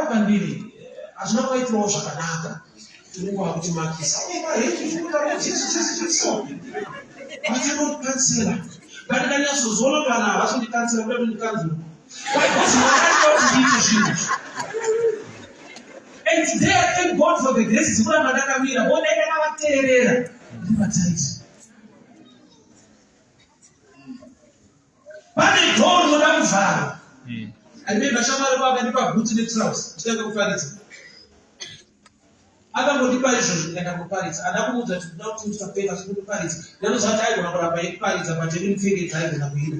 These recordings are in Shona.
pandiri azvina kuitirawo zvakanaka tinenge kuti makisa vatinokansela vatikanyatsozoona kana havasondikansela kuda kundikansela and today I thank God for the grace dzikuda mandakamira vodaika navateerera ndivataiti pane dhoo rinoda kuvhara andimemba shamari vakandipa bhuti netrous nditanga kuparidza akangondipa izvozvo ndikaenda kuparidza ada kumuudza kuti kuda kuti ndikapfeka sekuparidza ndanoziva kuti aigona kuramba eikuparidza patiri mupfekedzaa aigona kuida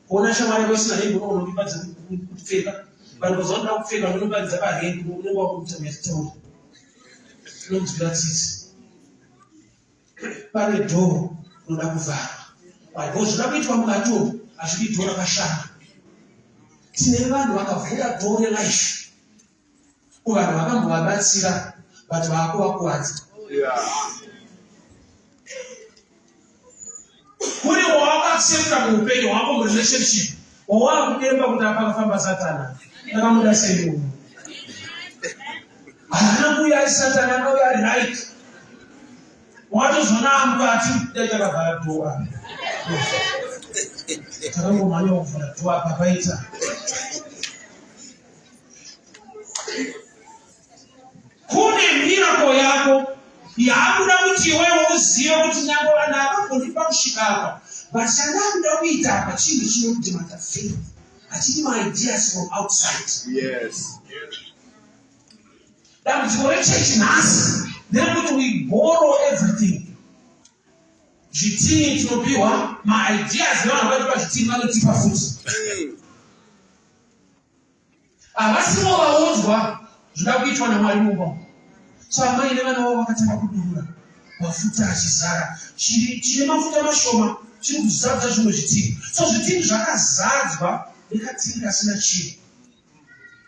kuona shamari vasina hembe unondipa dzekupfeka vanhu vazoda kupfeka vanoparidza pahembe unenge wakuita metauri inonzwira tsitsi pane dhoo rinoda kuvhara Why? Zvinoda kuitwa mukatongo hazvidi dhoo rakashama. Tine vanhu vakavhura dhoo relife. Vanhu vakambovabatsira but vakuvakuwadza. Kune wawakaccepta muupenyu hwako murelationship wawakudemba kuti apakafamba Satana. Akamuda sei munhu. Haana kuuya ari Satana, anauya ari right. Watozona amukati dai takavhara dhoo apa. Takangomanya kuvhura dhoo apa paita. Kune miracle yako yakuda kuti iwewe uzive kuti nyangwe vanhu avagondipa kusvika apa but chandakuda kuita apa chinhu chinokuti matafeil hachidi maideas from outside. Yes. Dambudziko rechechi nhasi nderekuti we borrow everything. Zvitini tinopiwa maideas nevanhu vakatipa zvitini vanotipa futi. Havasimo vaudzwa zvoda kuitwa naMwari mumba. So amai nevana vavo vakatanga kudurura mafuta achizara. Chine mafuta mashoma chiri kuzadza zvimwe zvitini. So zvitini zvakazadzwa nekatini kasina chinhu.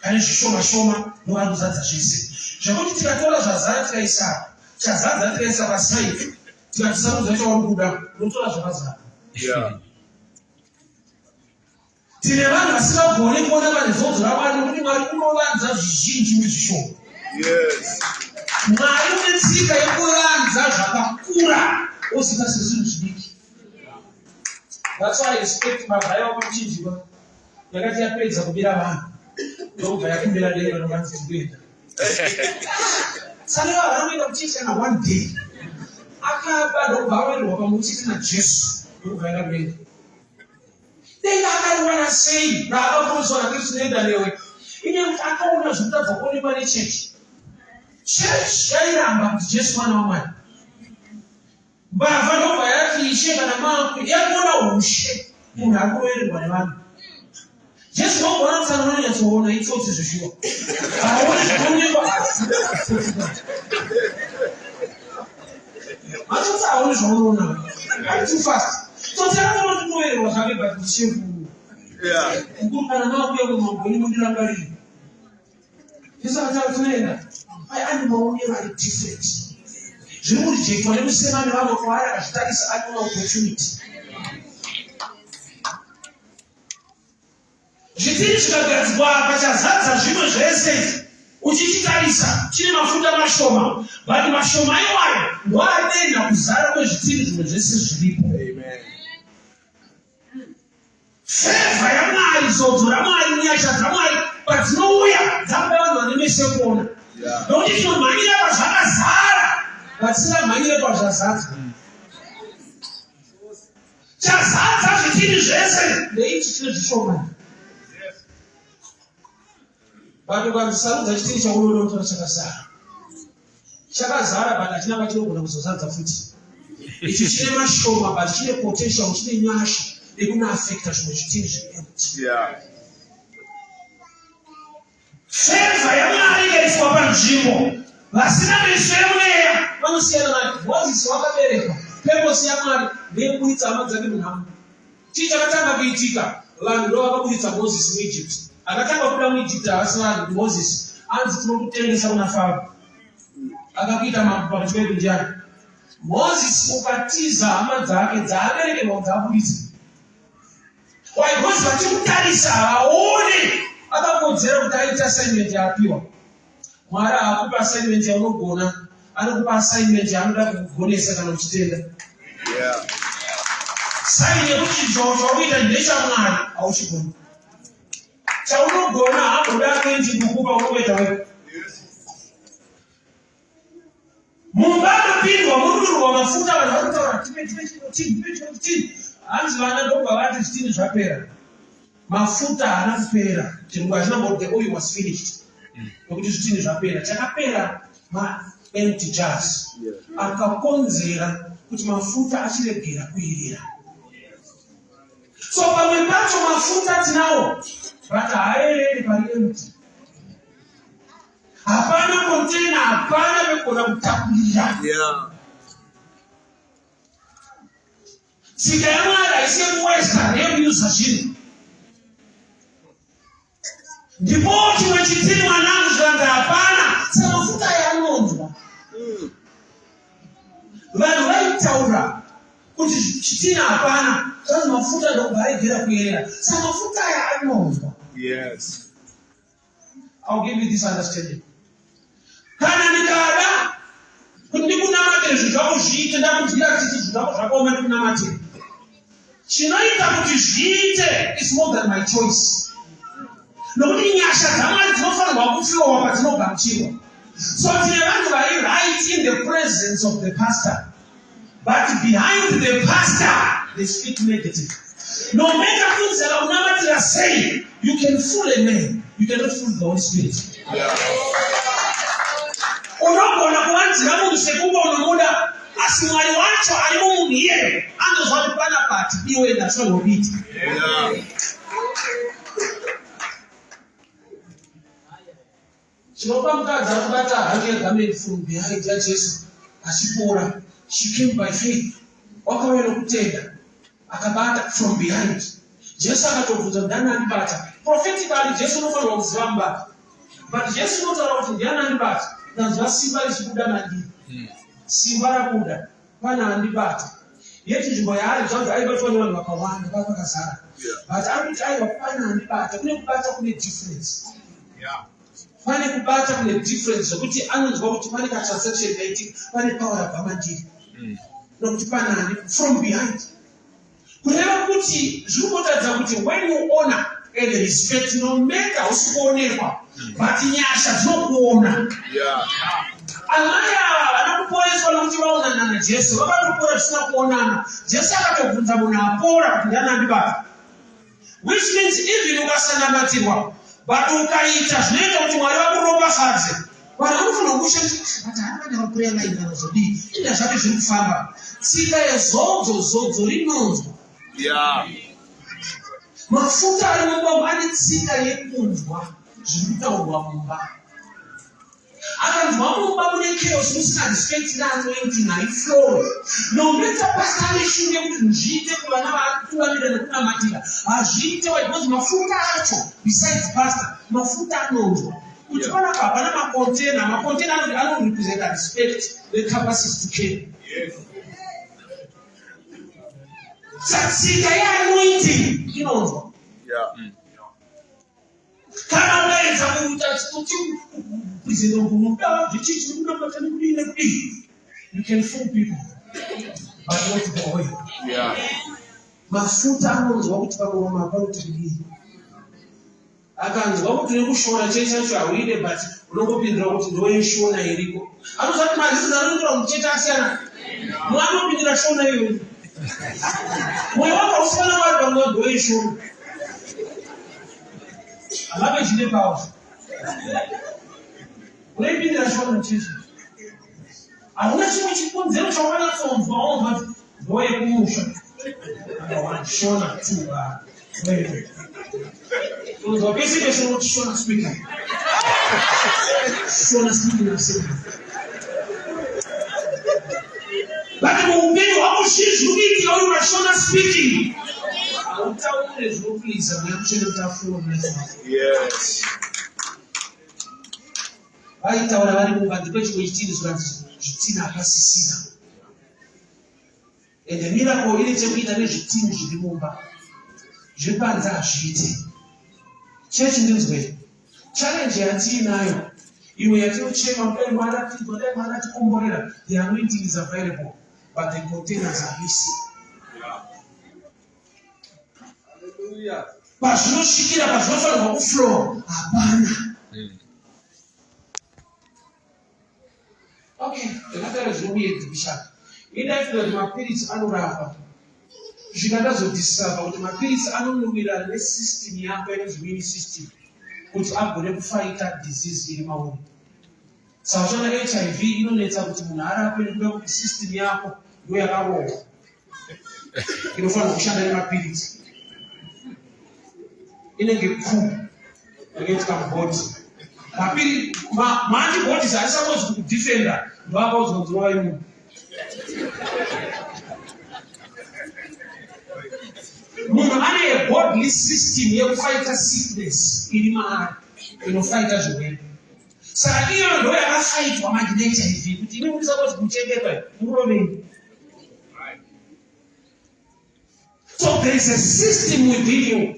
Kane zvishoma shoma novari kuzadza zvese. Zvekuti tikatora zvazara tikaisa chazadza tikaisa pasaivi tikatisamudza chauri kuda unotora zvakazara. Tine vanhu vasingagoni kuona maresults raMwari nokuti Mwari unovanza zvizhinji muzvishoma. Mwari une tsika yekuvanza zvakakura osika sezvinhu zvidiki. That's why I respect mabhaya wakamuchinjikwa yakati yapedza kubira vanhu ndobva yakumbira denga nokanzi tikuenda. Saka vanoenda kuchiti kana one day akaba ndobva awenderwa pamuchiti naJesu ndobva yakakuenda. Denga akaiwana sei raakakuriswa naKristu noenda newe ine kuti akaona zvokutadza kuonekwa nechechi. Chechi yairamba kuti Jesu mwana waMwari. Mbavha ndobva yati Ishe kana mangu yakuona ushe munhu akuroererwa nevanhu. Jesu nogona kusana unonyatsoona itsotsi zvishuwa. Haone zvaonekwa. Matsotsi haone zvaunoona. I'm too fast. Tsotsi akatoona kuroererwa zvake but ndichefu. Mukuru kana makuya mumangoni mundirangarira. Jesu akati tunoenda. Ani maonero ari different. Zviri kurijektwa nekusema nevamwe kwaari akazvitarisa anoona opportunity. Zvitini zvikagadzikwa pachazadza zvimwe zvese uchichitarisa chine mafuta mashoma but mashoma iwayo ndoadenda kuzara kwezvitini zvimwe zvese zviripo. Favor yaMwari, zodzo raMwari, nyasha dzaMwari padzinouya dzakuda vanhu vane meso ekuona. Nokuti tinomhanyira pazvakazara vatisingomhanyire pazvazadza. Chazadza zvitini zvese ndeichi chine zvishoma. Vanhu vakasarudza chitini chaunoda kutora chakazara. Chakazara but hachina pachinogona kuzozadza futi. Ichi chine mashoma but chine potential, chine nyasha yekunoaffecta zvimwe zvitini zviri. Favor yaMwari ikaiswa panzvimbo vasina meso emweya vanosiyana naye. Mozisi wakaberekwa purpose yaMwari ndeyekuburitsa hama dzake munhamo. Chii chakatanga kuitika? Vanhu ndo vakaburitsa Mozisi muEgypt. Akatanga kuda muEgypt havasi vanhu Mozisi anzi tinokutengesa kuna Faro. Akakuita mambo pakati pedu ndiani? Mozisi ukatiza hama dzake dzaaberekerwa kuti aburitse. Why? Because vachikutarisa vaone akakodzera kuti aite assignment yapiwa. Mwari akupa assignment yaunogona, anokupa assignment yaanoda kukugonesa kana uchitenda. Saini yekuti chauita ndechamwari auchigoni. Chaunogona hakuda kuiti kukupa unokuita wewe. Mumba anopindwa mururwa mafuta vanhu varikutaura tipe hanzi vana ndobva vati zvitini zvapera. Mafuta haana kupera. Chirungu achinangoti the oil was finished. Nokuti zvitini zvapera. Chakapera empty jars. Akakonzera kuti mafuta achiregera kuirira. So pamwe pacho mafuta tinawo but haereri pari empty. Hapana container, hapana pekona kutakurira. Sika yamwari haisi yekuwesta yekuuza zvinhu. Ndipo chimwe chitini mwanangu zviranga hapana. Saka mafuta yanonzwa. Vanhu vaitaura kuti chitini hapana. Saka mafuta ndobva aigera kuerera. Saka mafuta yanonzwa. Yes. I'll give you this understanding. Kana ndikada kuti ndikunamatire zvigaro zviite ndakudira kuti zvigaro zvakaoma ndikunamatire. Chinoita kuti zviite is more than my choice. Nokuti nyasha dzamwari dzinofanirwa kuflowa padzinogamuchirwa. So tine vanhu vari right in the presence of the pastor, but behind the pastor they speak negative. No matter things that are unamatira say, you can fool a man, you cannot fool the Holy Spirit. Unogona kuvanzira munhu sekunge unomuda asi mwari wacho ari mumunhu iyeye anozva kuti pana pati iwe ndasanobiti. Chinopa mukadzi akubata hake yegameni from behind yaJesu achipora. She came by faith. Wakauya nokutenda akabata from behind. Jesu akatobvunza ndani andibata. Prophetically Jesu unofanirwa kuziva mubata. But Jesu unotaura kuti ndiani andibata. Ndanzwa simba richibuda mandiri. Simba rabuda. Pana andibata. Yeti nzvimbo yaari zvanzi aibatwa nevanhu vakawanda vakazara. But akuti aiwa pana andibata. Kune kubata kune difference. Pane kubata kune difference zvokuti anonzwa kuti pane katransaction kaiti pane power yabva mandiri. Nokuti pana andi from behind. Kureva kuti zviri kutadza kuti when you honor and respect no matter usikuonekwa but nyasha dzinokuona. Amai ava vanakuporeswa nokuti vaonana naJesu vakatopora zvisina kuonana. Jesu akatobvunza munhu apora kuti ndiani andibata. Which means even ukasanamatirwa but ukaita zvinoita kuti mwari vakuropafadze. Vanhu vanofanira kushandisa but haana mapureya line vanozodii ina zvake zviri kufamba. Tsika yezodzo rinonzwa. Mafuta ari mumba ane tsika yekunzwa zviri kutaurwa mumba. Akanzwa mumba mune chaos musina respect neanointing haiflow. No matter pastor aneshunge kuti zviite kuvana vakutungamira nekunamatira hazviite because mafuta acho besides pastor mafuta anonzwa. Kuti panapa hapana makontena anorepresent respect the capacity to care. Tsika yeanointing inonzwa. Kana unaedza kuita kuti you can fool people but not the oil. Mafuta anonzwa kuti pakuroma parutivi. Akanzwa kuti nekushona chechacho hauide but unongopindira kuti ndoyeshona iriko. Anozva kuti madzidzi anoindira muchecha asiyana. Mwanopindira shona iyoyo. Mwoyo wako usifana mwari pamwe ndoyeshona. Alabe chine pawo. Unaipindira shona muchecha. Hakuna chimwe chikonzero chawanyatsonzwa wonzwa ndoyekumusha. Shona tu wewe. Unzwa pese unoti shona speaking. Shona speaking asema. Lakini muupenyo wako shizhubiti au unashona speaking. Hautaone zvokuliza mwakushende kutafuna mwezo. Yes. Vaitaura vari mumba ndipo chimwe chitini zvanzi zvitina akasisira. Ende miracle iri chekuita nezvitini zviri mumba. Zvipanza hazviite. Church ndinzwe. Challenge yatinayo. Iwe yatinochema mwana tikomborera. The anointing is available, but the containers are missing. Hallelujah. Pazvinoshikira pazvinofanirwa kuflow hapana. Okay, ndakataura zvinobiyedzisha. Indaifuna kuti mapiritsi anorapa. Zvikandazodiscover kuti mapiritsi anonhuhwira nesystem yako immune system kuti agone kufighta disease iri mauri. Saka zvona HIV inonetsa kuti munhu arapwe nekuda kuti system yako ndiyo yakarohwa. Inofanirwa kushanda nemapiritsi. Inenge cool against body. Ma-antibodies are supposed to defend her. No about to draw you. Munhu ane a bodily system yekufighta sickness iri maari inofighta zvirwere. Saka iyo ndo yakafaitwa manje neHIV kuti imi musapoti kuchengeta muroveni. So there is a system within you.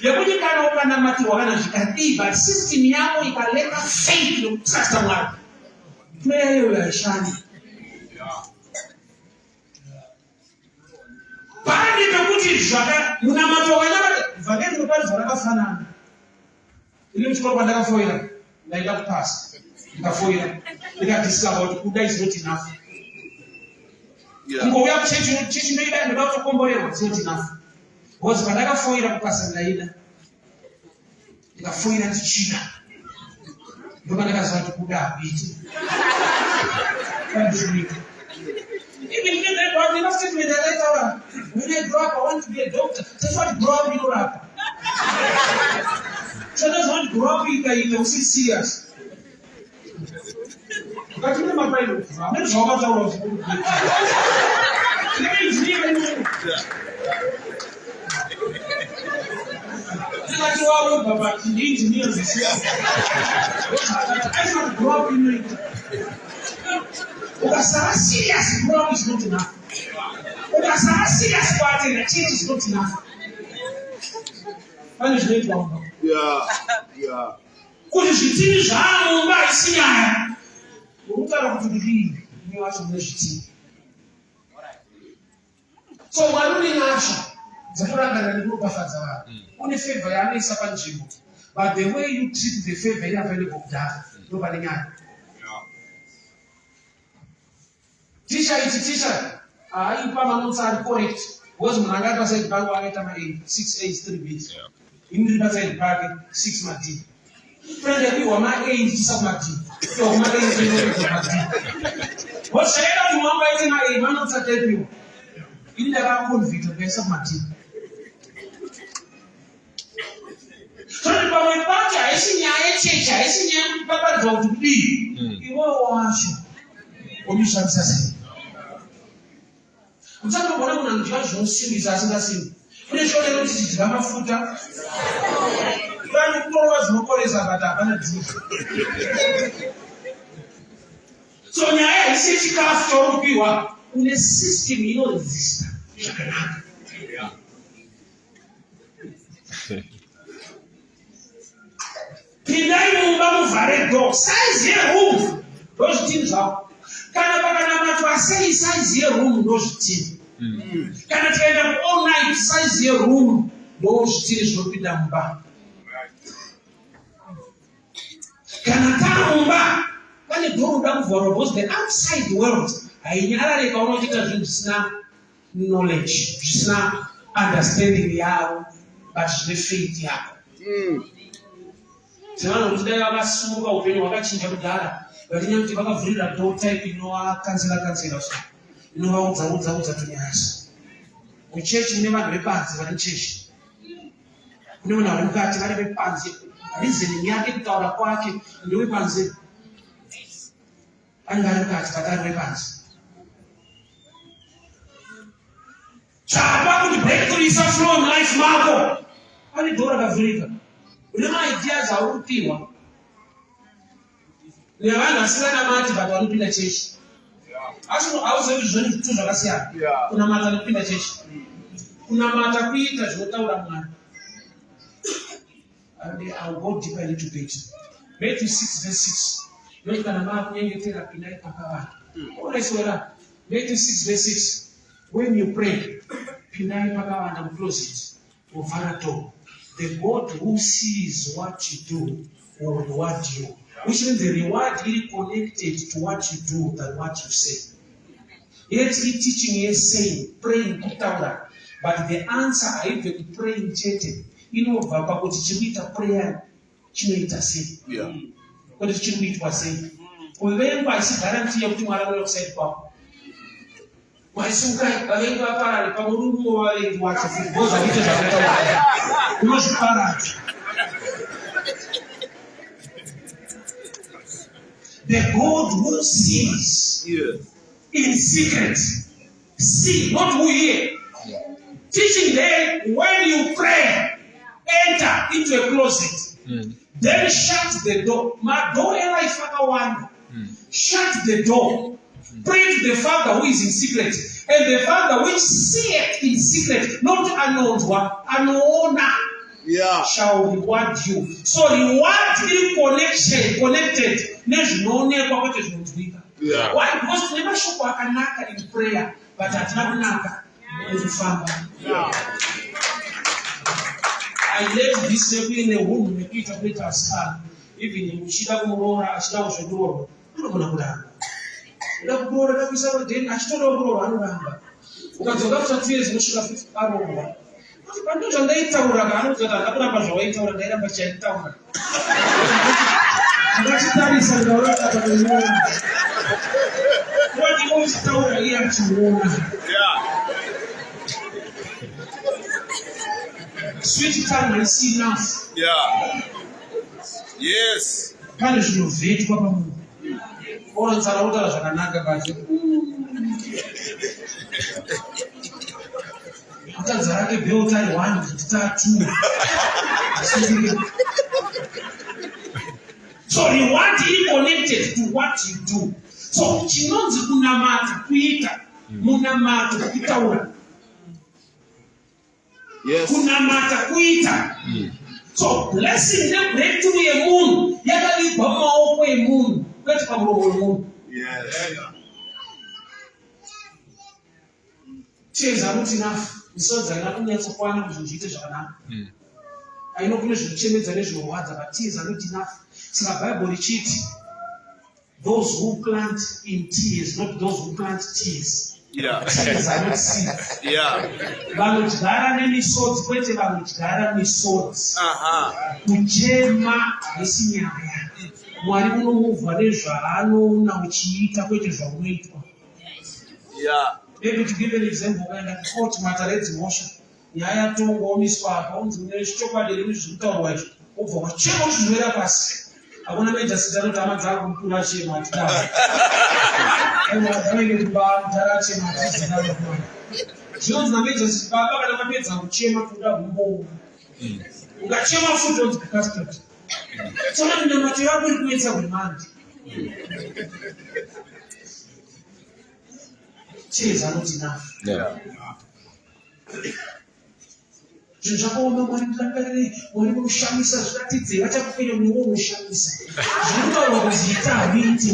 Yekuti kana ukanamatirwa kana zvikadii, but system yako ikaleka faith yokutrust Mwari. Prayer iyo yaishandi. Pandi pekuti munamatirwa kana vhangeri rinopari zvakafanana. Ini chikoro pandakafoira ndaida kupasa. Ndikafoira. Ndikadiscover kuti kuda is not enough. Ngouya kuchechi ndoida ndoda kutokomborerwa is not enough. Because pandakafoira kupasa ndaida. Ndikafoira ndichida. Ndopandakaziva kuti kuda hakuiti. Even when I enough statement that later when I grow up, I want to be a doctor. That's what grow up, you rap. So that's what grow up, you can see serious. But you know my Bible. I'm not sure what I was going to do. Like you are, but the engineers is here. I want to grow up in it. Ukasara serious grow is not enough. Ukasara serious part in the change is not enough. What is it wrong? Yeah. Kuti zvitini zvaamumba isinyaya. Ukutara kuti ndii ni wacho nezvitini. So Mwari nasho dzakurangana nekubafadza vanhu. Une favor yaanoisa panzvimbo. But the way you treat the favor is available kudhara. Ndopane nyaya. Teacher, aipa manotsa ari correct. Because munhu angati pasaidi pake akaita ma-8, 6 A's, 3 B's. Imiri pasaidi pake 6 ma-D. Friend yapiwa ma-8 tisati ma-D. Iwa ma-8 inoita ma-D. But shayeda kuti mwamba ite ma-8 manotsa tepiwa. Ini ndakakonvicta kukaisa ma-D. So pamwe pacho haisi nyaya yechechi, haisi nyaya yekupapadzwa kuti kudii. Iwewo wacho umishandisa sei. Mutambobona kuna ndivya zvinosimbisa asingasimbi. Kune shonero kuti tidya mafuta. Kani kutorwa zvinokoresa but hapana dziva. So nyaya haisi chikafu chaunopiwa. Une system inoresista zvakanaka. Pindai mumba muvhare door. Size yeroom ndozvitini zvako. Kana pakanamatwa sei size yeroom ndozvitini. Kana tikaenda all night size yeroom ndozvitini zvinopinda mumba. Kana tamumba pane door unoda kuvhara because the outside world hainyarare paunoita zvinhu zvisina knowledge, zvisina understanding yavo, but zvine faith yako. Sevanhu kuti dai vakasimuka upenyu hwakachinja kudhara. Valinya kuti vakavhurira door type inovakanzira so. Inovaudza tunyasa. Kuchechi mune vanhu vepanze vari muchechi. Kune vanhu vari mukati vari vepanze. Reasoning yake kutaura kwake ndewepanze. Anenge ari mukati but ari wepanze. Chapa kuti breakthrough isaflow mulife mako. Pane door rakavhurika. Une maideas aurikupiwa. Nevanhu vasinganamati but vanopinda chechi. Hauzivi zvinhu zvakasiyana. Kunamata nekupinda chechi. Kunamata kuita zvinotaura Mwari. And I'll go deeper a little bit. Matthew 6 verse 6. Matthew 6 verse 6. When you pray, pinai pakawa and close it. Ovarato. The God who sees what you do will reward you. Which means the reward is connected to what you do than what you say. Yet he teaching is saying, praying kutaura. But the answer I even praying chete. You know, Papa, what chimita prayer, chimita say. Yeah. What is chimita say? When I see guarantee of tomorrow outside Papa. My son, I ain't got parallel. Pamurumu or watch a few goes a little the God who sees in secret. See, not who hear. Teaching them when you pray, enter into a closet. Then shut the door. Shut the door. Pray to the Father who is in secret. And the Father which seeth in secret, not unknown one, unknown, shall reward you. So reward in connected. Why? Because never show wakanaka in prayer, but at naka in Father. I left this baby in a womb, make it a better scar. Even in Chicago, Chicago, the board of the day, I stood over and remember. Because the last 2 years, we should have fixed our own. But not on the 8 hour, I don't know that I'm not 8 hour, they never check town. That is a lot of the morning. What do you want to tell here to warn? Switch time and see enough. Yes. Punish your faith, Papa. All Sarauta Shanaka Baji. After Zaraki built 1, start 2. So you want to be connected to what you do. So chinonzi kunamata kuita munamata kutaura. Yes. Kunamata kuita. So blessing them breakthrough a moon. Yakali bama opo a moon. Yes. Tears are not enough. Besides, I don't know why I'm going to I know there's a change the nation words, but tears are not enough. So the Bible cheat those who plant in tears, not those who plant tears. Tears are not seeds. Balojara any swords, kwete balojara any swords. Uchema esinyaya. Mwalimu no muvareja ano na uchiita kwete zvamuitwa. Maybe to give an example, when I court matareti motion, nyaya tongo omiswa pa unzi neshopa de mizutawa over wachemo chizwera pasi. Abona meja sidano tamadza kumkula chema tada. Ewa zvenge kuba mtarache matisi dano kwa. Zvinonzi na meja sibaba kana mapedza kuchema kuda kumbo. Ungachema futi on the casket. Tsona ndamati yako iri kuetsa kumandi. Tears are not enough. Zvinzvakaoma mwari murangarire mwari munoshamisa zviratidze vachakupenya mwewo unoshamisa. Zvinotaura kuti ita haviti.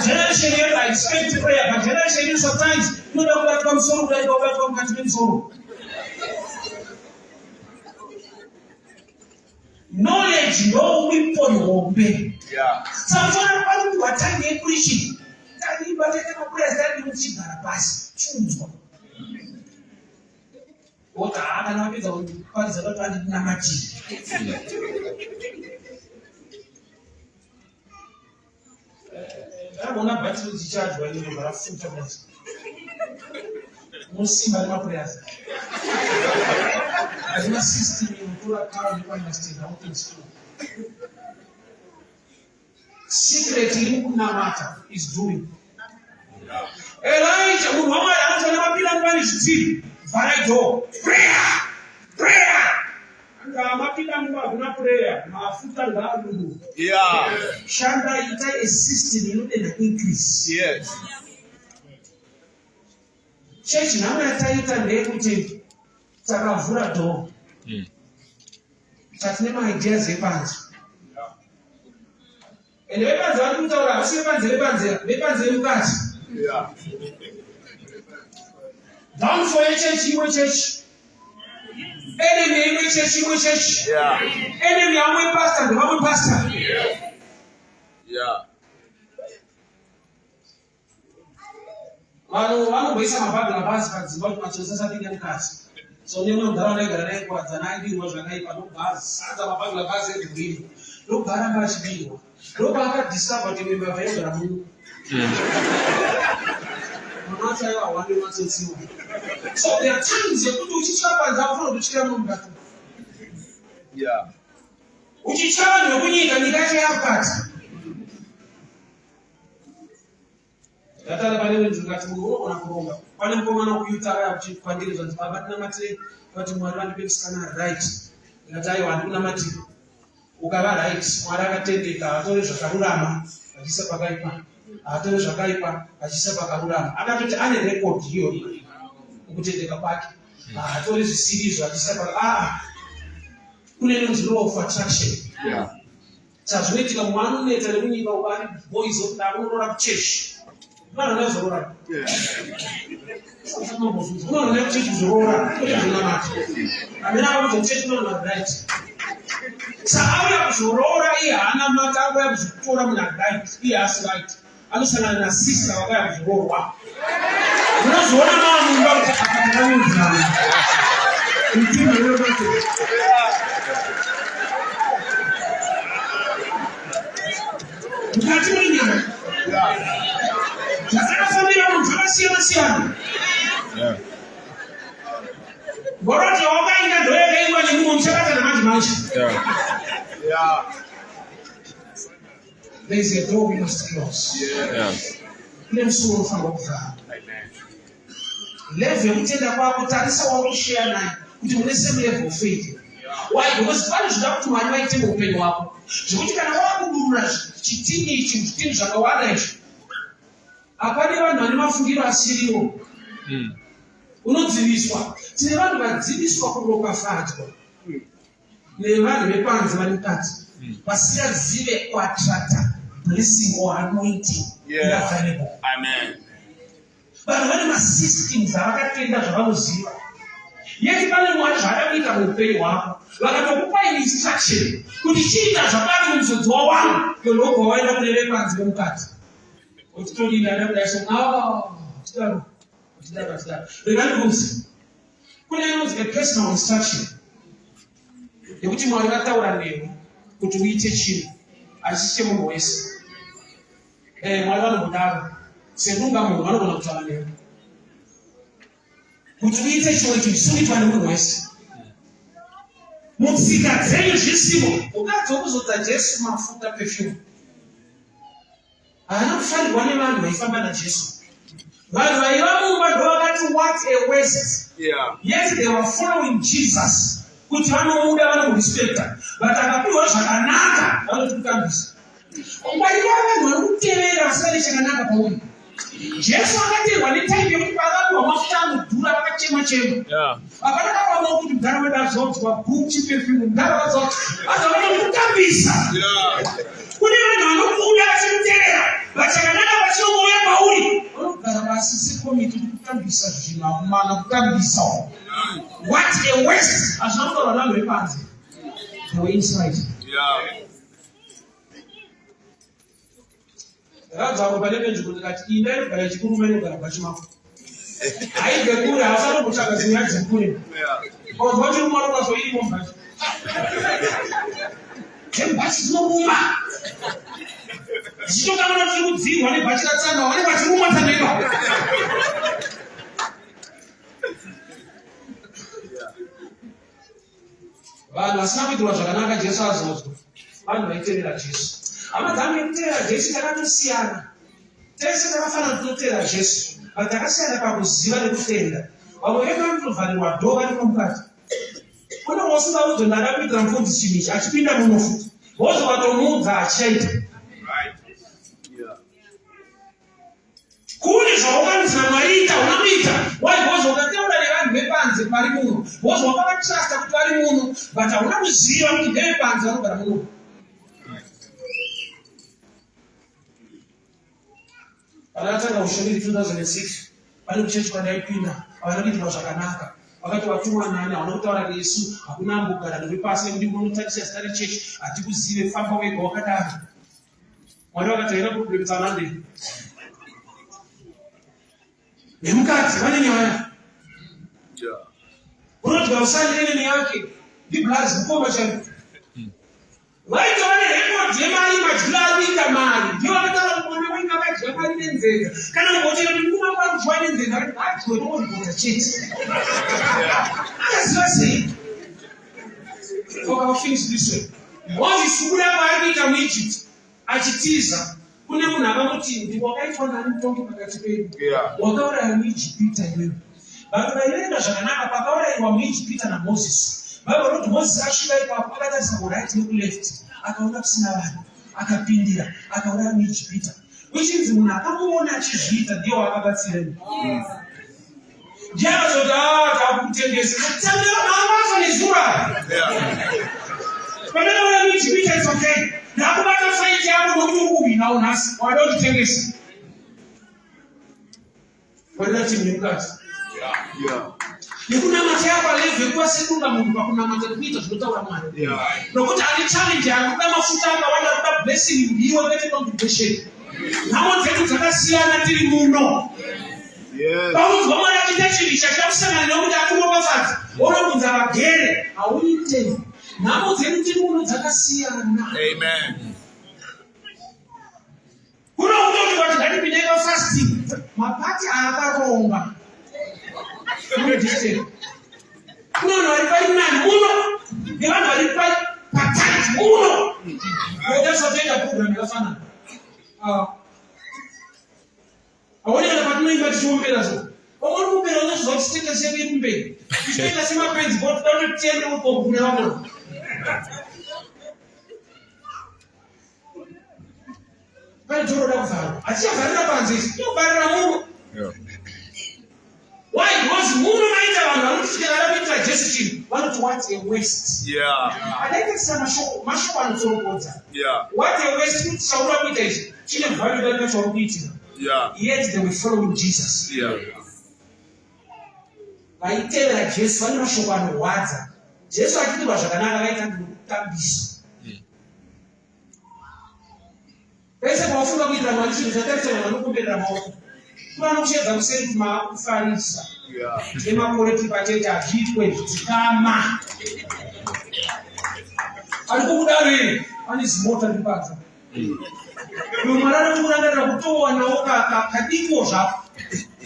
Generation here I expect prayer, but generation here sometimes you don't have come sorrow, you don't have come catching sorrow. Knowledge, no weapon will obey. Sometimes I don't attend preaching. That you better take a prayer that you see that pass. Choose one. What I don't know is a lot of Namachi. I want to battle the charge when you are full of it. Most simple prayers. As my sister, you do a car, you understand how things flow. Secretly, Namata is doing. Elijah, who never been managed to Varado, prayer. And I'm prayer. Shanda ita a system in an increase. Yes. chechi nhamwe yataita ndeyekuti takavhura dhoo tatine maideas epanze ende vepanze vari kutaura havasi vepanze vemukati downfall yechechi imwe chechi enemy imwe chechi enemy yamwe pastor ndevamwe pastor vanhu vanomboisa mabhagla basi padzimba kuti machosa sapinda mukati so nemwe mundaraunda igara naye kuwadzana aidirwa zvakaipa ndobva sadza mabhagla basi evergreen ndobva aramba achidirwa ndobva akadiscover kuti memba vaigara muno munataiwa wande matsetsiwa so there are times yekuti uchitya panze akufana kuti utyira munhu mukati uchitya vanhu vekunyika nyika yacho yapukati Datara pane wenzi ngati unogona kuronga. Pane mukomana kuyutara kuti kwandiri zvanzi baba tinamatire kuti Mwari vandipe musikana right. Ngati aiwa handikunamatira. Ukava right, Mwari akatendeka, atore zvakarurama, achisa pakaipa. Atore zvakaipa, achisa pakarurama. Akatoti ane record hiyo kutendeka kwake. Atore zvisirizvo achisa pakaipa. Kune inonzi law of attraction. Sazvinoitika mwana uneta nemunyika ubari boys of da unorora kucheshi. Mwana unazorora. Mwana unacheshi kuzorora. Kuzonamata. Amina wakuzocheshi mwana right. Saabuya kuzorora iye hana mata abuya kuzotora mwana right. Iye hasi right. Anosangana na sister wakaya kuzororwa. Unazoona mwana mumba kuti akatanani mzana. Mtimu leo bote. Mkati mwenyewe. Zvakafambira munhu zvakasiyana-siyana. Boroti wakainda ndoyekaiwa nemumwe muchakata namanje. There is a door we must close. Kune musuwo unofanirwa kuvhara. Level yekutenda kwako tarisa wakushare naye kuti mune same level of faith. Why? Because pane zvinoda kuti Mwari vaite muupenyu hwako. Zvekuti kana wakudurura chitini ichi muzvitini zvakawanda izvi, apane vanhu vane mafungiro asiriwo. Unodziviswa. Tine vanhu vadziviswa kuropafadzwa nevanhu vepanze vari mukati vasingazive kuattracta blessing or anointing available. Vanhu vane masystems avakatenda zvavanoziva. Yeti pane Mwari zvaakaita muupenyu hwako, vakatokupa instruction kuti chiita zvakati mumuzodzo wawangu, ndobva waenda kune vepanze vemukati. Utitodinda ndakudaiso tidaro. Rekandikuzi. Kune inonzi a personal instruction. Yekuti Mwari vataura newe kuti uite chinhu achisi chemunhu wese. Mwari vanombodaro. Sendunga munhu vanogona kutaura newe. Kuti uite chimwe chinhu chisingaitwa nemunhu wese. Mutsika dzenyu zvisimo, ukadzokuzodza Jesu mafuta perfume. Haana kufanirwa nevanhu vaifamba naJesu. Vanhu vaiva mumba ndovakati what a waste. Yet they were following Jesus. Kuti vanomuda vanomurespekta. But akapiwa zvakanaka vanotokutambisa. Ungwarira vanhu vanokutevera vasingadi chakanaka pauri. Jesu akaterwa netaipi yekuti pakapiwa mafuta anodhura vakachema-chema. Hapana kavaona kuti mudhara wedu azodzwa guchi perfume, mudhara wazodzwa vanotokutambisa. Kune vanhu vanokuda vachimutevera vachakanaka vachingouya pauri. Vanogara pasi sekomiti kutambisa zvinhu akumana kutambisa. What a waste! Hazvina kutaurwa navanhu vepanze. They were inside. Ndakadzvarwa pane benjiko ndikati ina inogara chikurume inogara pachimako. Haibve kure hausanombotanga zinyaya dzekure. Kozwa kuti rumwe rokwazo irimo mbachi. Dzembachi dzinoruma. Dzichitokangana tiri kudzirwa nebhachi ratsanga, wane bhachi rumwa tsaneipa. Vanhu vasina kuitirwa zvakanaka Jesu azodzwa. Vanhu vaitevera Jesu. Hama dzangu kutevera Jesu takatosiyana. Tese takafanira kutotevera Jesu. Vanhu takasiyana pakuziva nekutenda. Vamwe vedu vanotovharirwa dhoo vari mukati. Kune wasingaudze ndakakuitira mufundisi chimichi achipinda muno futi. Wozovatomuudza achichaita. kune zvaukanzira mwaita unoita waibozi ukataura nevanhu vepanze vari muno bozi wakavatrasta kuti vari muno but hauna kuziva kuti ndevepanze vanogara muno. Panatanga ushumiri 2006 pane kuchechi kwadaipinda havana kuitirwa zvakanaka vakati vatumwa nani havana kutaura nesu hakuna ambogara newe pasi nekuti munotarisira zita rechechi hatikuzive famba wega wakadaro. Mwari vakati haina problem tsanande nemukadzi vane nyaya unodya usandirene neyake ndiblazi kukomba chaipo vaitova nerekodi yemari madyiro ari kuita mari ndiyo vakataura kuona wainga vadya mari nenzega kana mugotera kuti muma kwakudyiwa nenzega kuti adyiwe nongorigota chete akaziva sei okavafinish this way. Mozisi kuda kwaari kuita muEgypt achitiza kune munhu akamuti ndiwakaitwa nani mutongi pakati pedu wakauraya muIjipita iwewe. Vanhu vaiverenga zvakanaka pakaurayiwa muIjipita naMozisi vaibva kuti Mozisi asvika ipapo akatarisa kuright nekuleft akaona kusina vanhu akapindira akauraya muIjipita uchinzi munhu akamuona achizviita ndiye wakabatsireni. Ndiye akazoti takutengesa kutambira maamafa nezuva pamene muIjipita is okay nakubata faiti yako nokuti ukuwina unhasi wada kutitengesa wadati mukati nekunamata yako alevhe kuva sekunda munhu pakunamata kuita zvinotaura Mwari nokuti ane challenge anoda mafuta akawanda kuda blessing ndiwe kwete congregation. Nhamo dzedu dzakasiyana tiri muno paunzwa Mwari achiita chinhu chachakusangana nekuti akuropafadza unobvunza vagere hauite. Nhamo dzedu tiri muno dzakasiyana. Kuno kutoti kuti ngatipindei fasting mapati akaronga kuno vanhu vari pai nani muno nevanhu vari pai patati muno odasotoita program yakafanana aone kana patinoimba tichiombera so omoni kumbera unoziva kuti titenda senge kumberi tichitenda semapenzi bo toda kuti tiende uko kune vamwe pane toroda kuvhara hatichavharira panze isi tobharira muno. Why? Because muno maita vanhu vanotityara kuitira Jesu chinhu vanoti what a waste. Adaitisa mashoko anotsoropodza. What a waste kuti chaura kuita izvi chine value dai chauri kuitira. Yet they were following Jesus. Vaitevera Jesu vane mashoko anorwadza. Jesu achitirwa zvakanaka vaita ndokutambisa. Pese pawafunga kuitira Mwari chinhu chatarisa vanhu vanokomberera maoko vanokushedza kuseri kumafarisa nemakore tipatete azviitwe zvitikama ariko kudaro ere pane zimota ripadza Mwari anokurangarira kutowanawo kadiko zvako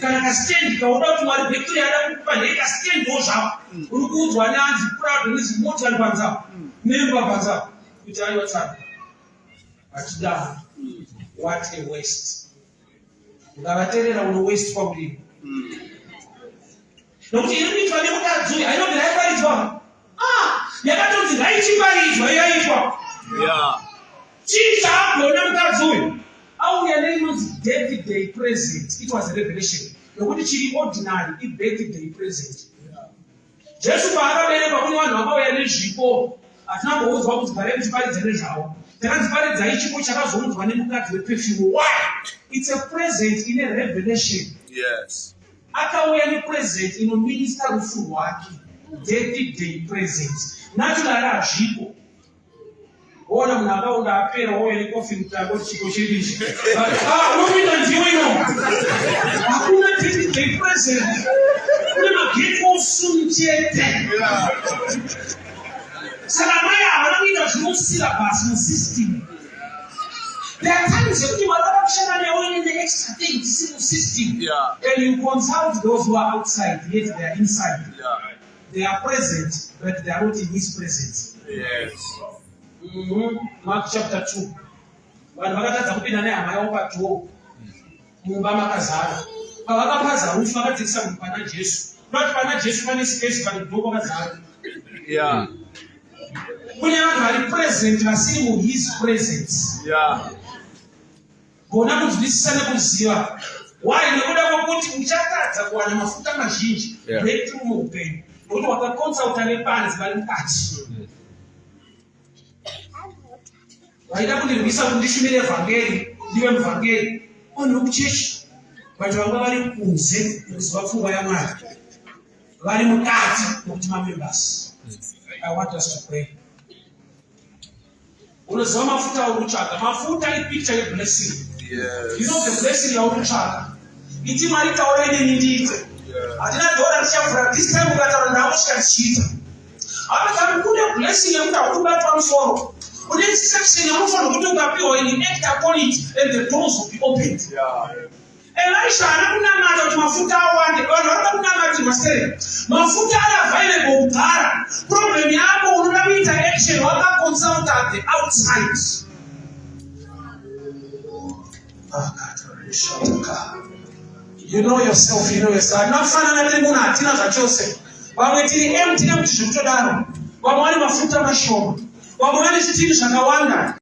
kana kastendi kauda kuti Mwari Victoria ada kukupa ndekastendiwo zvako uri kuudzwa neanzi kurado nezimota ripanza nemba panza kuti aiwa tsana achidaro. What a waste. Ngavaterera uno waste kwa mlimo. Nokuti iri kuitwa nemukadzi uyu hainobvira yaparidzwa. Yakatonzi ngaichiparidzwa yaitwa. Chii chaagona mukadzi uyu auya neinonzi birthday present. It was a revelation. Nokuti chiri ordinary i-birthday present. Jesu paakaberekwa kune vanhu vakauya nezvipo hatinamboudzwa kuti garai muchiparidza nezvavo. Takanziparidzai chipo chakazounzwa nemukadzi weperfume. Why? It's a present in a revelation. Akauya nepresent inominista rufu rwake. Day present. Naturally hazvipo. Ona munhu akaunda apera ouya nekofi mutango chipo chirichi. Unopinda ndiwe ino. Hakuna day present. Kune mageko sunchete. Saka mai havana kuita zvinosira pasi musystem. There are times when you are functioning only in the extra things in the system. And you consult those who are outside, yet they are inside. They are present, but they are not in His presence. Mark chapter 2. Vanhu vakatadza kupinda nehama yavo patuo mumba makazara. Pavakapaza rufu vakadzikisa munhu pana Jesu. Kunoti pana Jesu pane space pane doko kazara. Kune vanhu vari present vasiri muHis presence. Bona kunzwisisa nekuziva Why? Nekuda kwekuti uchatadza kuwana mafuta mazhinji breakthrough muupenyu. Nokuti wakakonsulta nepanzi vari mukati. Vaida kundirwisa kuti ndishumire evhangeri, ndive muvhangeri. Vanhu vekuchechi, vanhu vanga vari kunze kuziva pfungwa yaMwari. Vari mukati nokuti mamembers. I want us to pray. Unoziva mafuta aurutsvaga. Mafuta ipicture yeblessing. You know the blessing yaurutsvaga. Iti Mwari taura ineni ndiite. Hatina dhora richavhura this time ukataura ndakusvika tichiita. Apa kune blessing yekuti hakubatwa musoro. Kune section yamufanira kuti ukapiwa in act upon it and the doors will be opened. Elisha anakunamata kuti mafuta awande. Vanhu vanoda kunamatirwa sei? Mafuta ari available kugara. Problem yako unoda kuita action wakaconsulta at the outside. You know yourself, you know yourself. Nafanana tiri munhu hatina zvachose. Vamwe tiri empty zvekutodaro. Vamwe vane mafuta mashoma. Vamwe vane zvitiri zvakawanda.